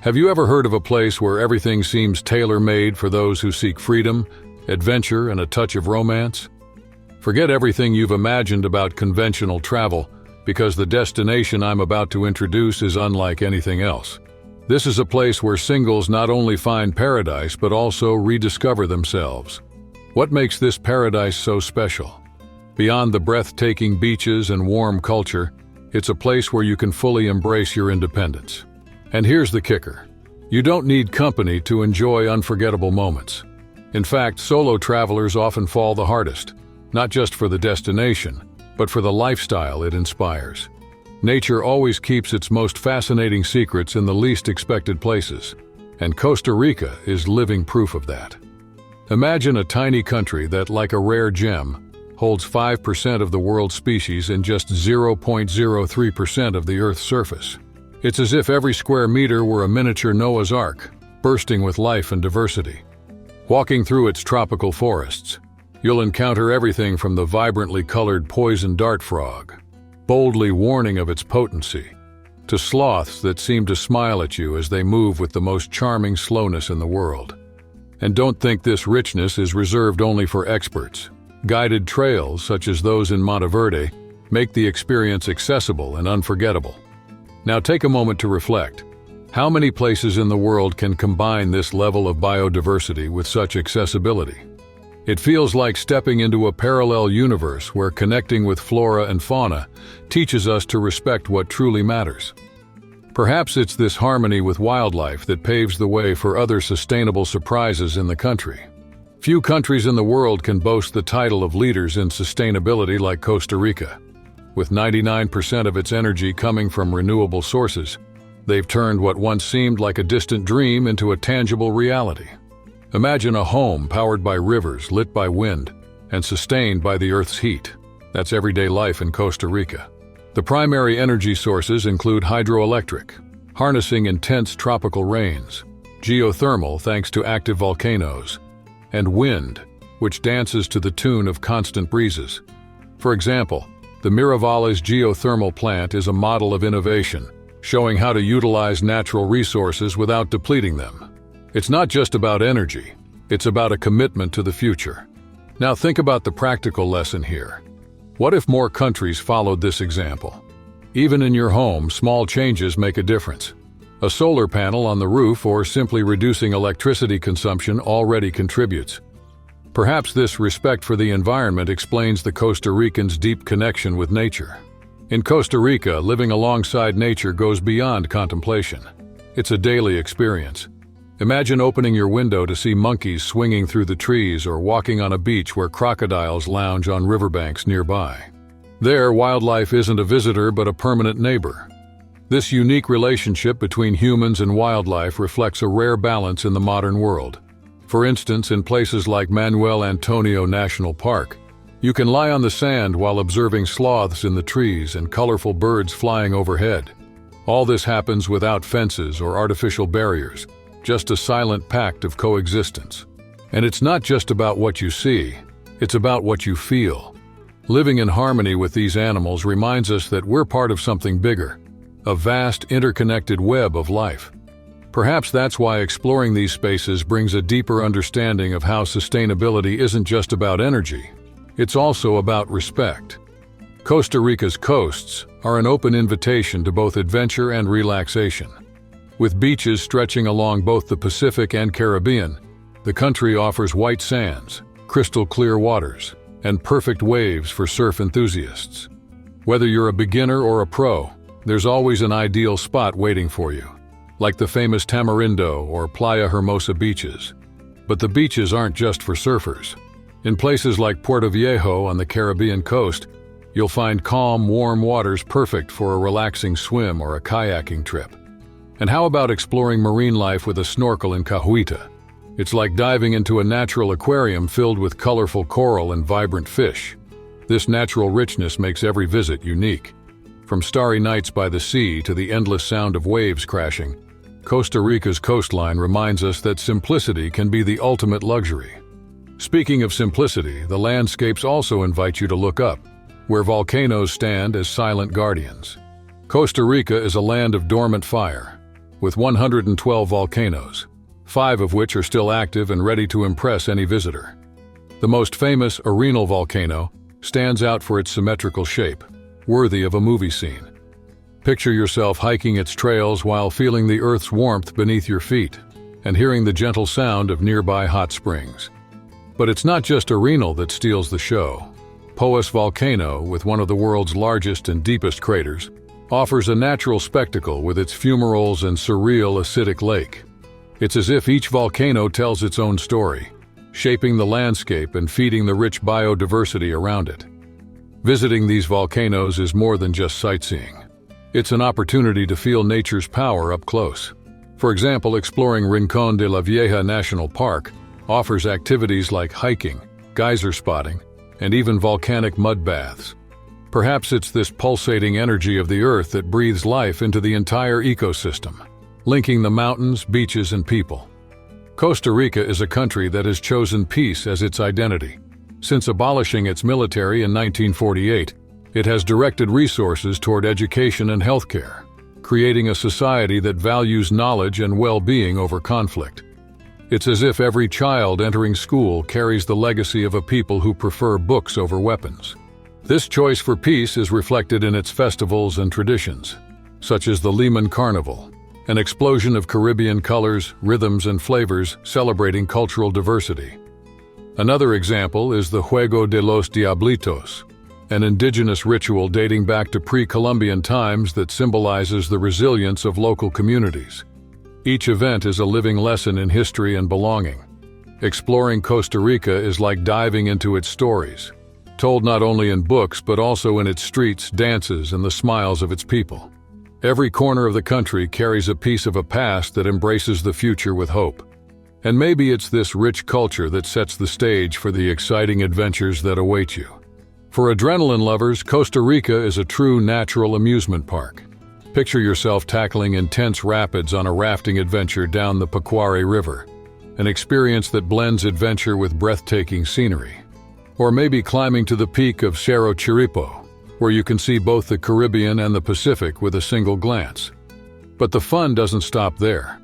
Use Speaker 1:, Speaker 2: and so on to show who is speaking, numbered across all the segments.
Speaker 1: Have you ever heard of a place where everything seems tailor-made for those who seek freedom, adventure, and a touch of romance? Forget everything you've imagined about conventional travel, because the destination I'm about to introduce is unlike anything else. This is a place where singles not only find paradise but also rediscover themselves. What makes this paradise so special? Beyond the breathtaking beaches and warm culture, it's a place where you can fully embrace your independence. And here's the kicker. You don't need company to enjoy unforgettable moments. In fact, solo travelers often fall the hardest, not just for the destination, but for the lifestyle it inspires. Nature always keeps its most fascinating secrets in the least expected places, and Costa Rica is living proof of that. Imagine a tiny country that, like a rare gem, holds 5% of the world's species and just 0.03% of the Earth's surface. It's as if every square meter were a miniature Noah's Ark, bursting with life and diversity. Walking through its tropical forests, you'll encounter everything from the vibrantly colored poison dart frog, boldly warning of its potency, to sloths that seem to smile at you as they move with the most charming slowness in the world. And don't think this richness is reserved only for experts. Guided trails, such as those in Monteverde, make the experience accessible and unforgettable. Now take a moment to reflect. How many places in the world can combine this level of biodiversity with such accessibility? It feels like stepping into a parallel universe where connecting with flora and fauna teaches us to respect what truly matters. Perhaps it's this harmony with wildlife that paves the way for other sustainable surprises in the country. Few countries in the world can boast the title of leaders in sustainability like Costa Rica. With 99% of its energy coming from renewable sources, they've turned what once seemed like a distant dream into a tangible reality. Imagine a home powered by rivers, lit by wind, and sustained by the Earth's heat. That's everyday life in Costa Rica. The primary energy sources include hydroelectric, harnessing intense tropical rains, geothermal thanks to active volcanoes, and wind, which dances to the tune of constant breezes. For example, the Miravalas geothermal plant is a model of innovation, showing how to utilize natural resources without depleting them. It's not just about energy, it's about a commitment to the future. Now think about the practical lesson here. What if more countries followed this example? Even in your home, small changes make a difference. A solar panel on the roof or simply reducing electricity consumption already contributes. Perhaps this respect for the environment explains the Costa Rican's deep connection with nature. In Costa Rica, living alongside nature goes beyond contemplation. It's a daily experience. Imagine opening your window to see monkeys swinging through the trees or walking on a beach where crocodiles lounge on riverbanks nearby. There, wildlife isn't a visitor but a permanent neighbor. This unique relationship between humans and wildlife reflects a rare balance in the modern world. For instance, in places like Manuel Antonio National Park, you can lie on the sand while observing sloths in the trees and colorful birds flying overhead. All this happens without fences or artificial barriers, just a silent pact of coexistence. And it's not just about what you see, it's about what you feel. Living in harmony with these animals reminds us that we're part of something bigger, a vast interconnected web of life. Perhaps that's why exploring these spaces brings a deeper understanding of how sustainability isn't just about energy, it's also about respect. Costa Rica's coasts are an open invitation to both adventure and relaxation. With beaches stretching along both the Pacific and Caribbean, the country offers white sands, crystal clear waters, and perfect waves for surf enthusiasts. Whether you're a beginner or a pro, there's always an ideal spot waiting for you, like the famous Tamarindo or Playa Hermosa beaches. But the beaches aren't just for surfers. In places like Puerto Viejo on the Caribbean coast, you'll find calm, warm waters perfect for a relaxing swim or a kayaking trip. And how about exploring marine life with a snorkel in Cahuita? It's like diving into a natural aquarium filled with colorful coral and vibrant fish. This natural richness makes every visit unique. From starry nights by the sea to the endless sound of waves crashing, Costa Rica's coastline reminds us that simplicity can be the ultimate luxury. Speaking of simplicity, the landscapes also invite you to look up, where volcanoes stand as silent guardians. Costa Rica is a land of dormant fire. with 112 volcanoes, 5 of which are still active and ready to impress any visitor. The most famous Arenal volcano stands out for its symmetrical shape, worthy of a movie scene. Picture yourself hiking its trails while feeling the Earth's warmth beneath your feet and hearing the gentle sound of nearby hot springs. But it's not just Arenal that steals the show. Poas volcano, with one of the world's largest and deepest craters, offers a natural spectacle with its fumaroles and surreal acidic lake. It's as if each volcano tells its own story, shaping the landscape and feeding the rich biodiversity around it. Visiting these volcanoes is more than just sightseeing. It's an opportunity to feel nature's power up close. For example, exploring Rincón de la Vieja National Park offers activities like hiking, geyser spotting, and even volcanic mud baths. Perhaps it's this pulsating energy of the Earth that breathes life into the entire ecosystem, linking the mountains, beaches, and people. Costa Rica is a country that has chosen peace as its identity. Since abolishing its military in 1948, it has directed resources toward education and healthcare, creating a society that values knowledge and well-being over conflict. It's as if every child entering school carries the legacy of a people who prefer books over weapons. This choice for peace is reflected in its festivals and traditions, such as the Lehman Carnival, an explosion of Caribbean colors, rhythms, and flavors celebrating cultural diversity. Another example is the Juego de los Diablitos, an indigenous ritual dating back to pre-Columbian times that symbolizes the resilience of local communities. Each event is a living lesson in history and belonging. Exploring Costa Rica is like diving into its stories, told not only in books but also in its streets, dances, and the smiles of its people. Every corner of the country carries a piece of a past that embraces the future with hope. And maybe it's this rich culture that sets the stage for the exciting adventures that await you. For adrenaline lovers, Costa Rica is a true natural amusement park. Picture yourself tackling intense rapids on a rafting adventure down the Pequare River, an experience that blends adventure with breathtaking scenery. Or maybe climbing to the peak of Cerro Chirripó, where you can see both the Caribbean and the Pacific with a single glance. But the fun doesn't stop there.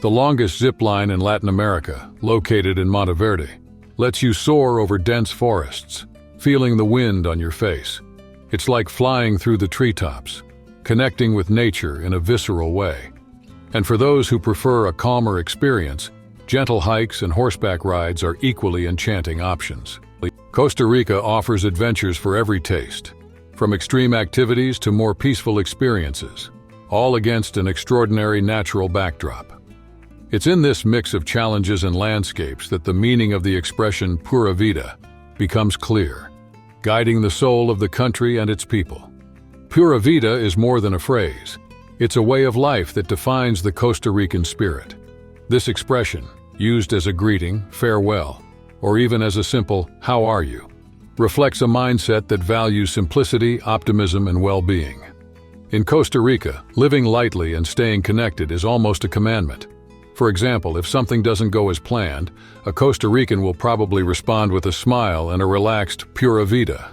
Speaker 1: The longest zip line in Latin America, located in Monteverde, lets you soar over dense forests, feeling the wind on your face. It's like flying through the treetops, connecting with nature in a visceral way. And for those who prefer a calmer experience, gentle hikes and horseback rides are equally enchanting options. Costa Rica offers adventures for every taste, from extreme activities to more peaceful experiences, all against an extraordinary natural backdrop. It's in this mix of challenges and landscapes that the meaning of the expression Pura Vida becomes clear, guiding the soul of the country and its people. Pura Vida is more than a phrase. It's a way of life that defines the Costa Rican spirit. This expression, used as a greeting, farewell, or even as a simple "how are you?" reflects a mindset that values simplicity, optimism, and well-being. In Costa Rica, living lightly and staying connected is almost a commandment. For example, if something doesn't go as planned, a Costa Rican will probably respond with a smile and a relaxed Pura Vida.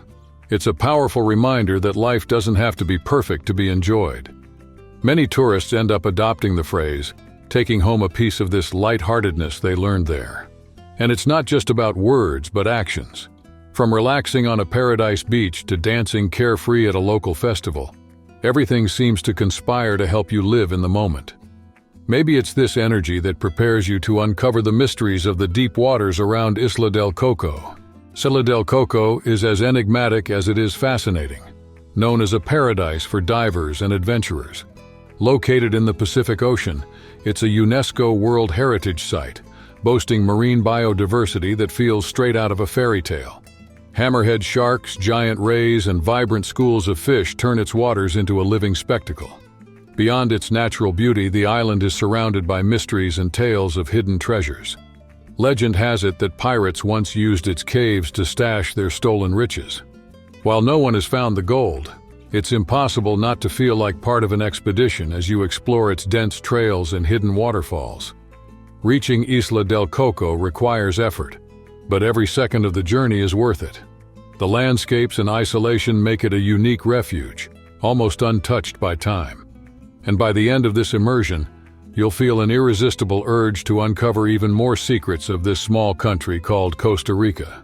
Speaker 1: It's a powerful reminder that life doesn't have to be perfect to be enjoyed. Many tourists end up adopting the phrase, taking home a piece of this lightheartedness they learned there. And it's not just about words, but actions. From relaxing on a paradise beach to dancing carefree at a local festival, everything seems to conspire to help you live in the moment. Maybe it's this energy that prepares you to uncover the mysteries of the deep waters around Isla del Coco. Isla del Coco is as enigmatic as it is fascinating, known as a paradise for divers and adventurers. Located in the Pacific Ocean, it's a UNESCO World Heritage Site, boasting marine biodiversity that feels straight out of a fairy tale. Hammerhead sharks, giant rays, and vibrant schools of fish turn its waters into a living spectacle. Beyond its natural beauty, the island is surrounded by mysteries and tales of hidden treasures. Legend has it that pirates once used its caves to stash their stolen riches. While no one has found the gold, it's impossible not to feel like part of an expedition as you explore its dense trails and hidden waterfalls. Reaching Isla del Coco requires effort, but every second of the journey is worth it. The landscapes and isolation make it a unique refuge, almost untouched by time. And by the end of this immersion, you'll feel an irresistible urge to uncover even more secrets of this small country called Costa Rica.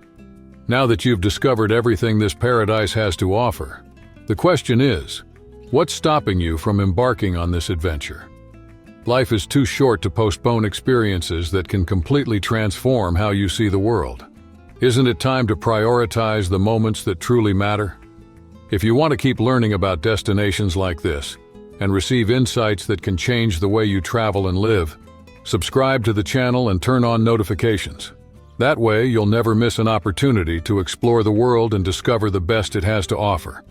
Speaker 1: Now that you've discovered everything this paradise has to offer, the question is, what's stopping you from embarking on this adventure? Life is too short to postpone experiences that can completely transform how you see the world. Isn't it time to prioritize the moments that truly matter? If you want to keep learning about destinations like this and receive insights that can change the way you travel and live, subscribe to the channel and turn on notifications. That way, you'll never miss an opportunity to explore the world and discover the best it has to offer.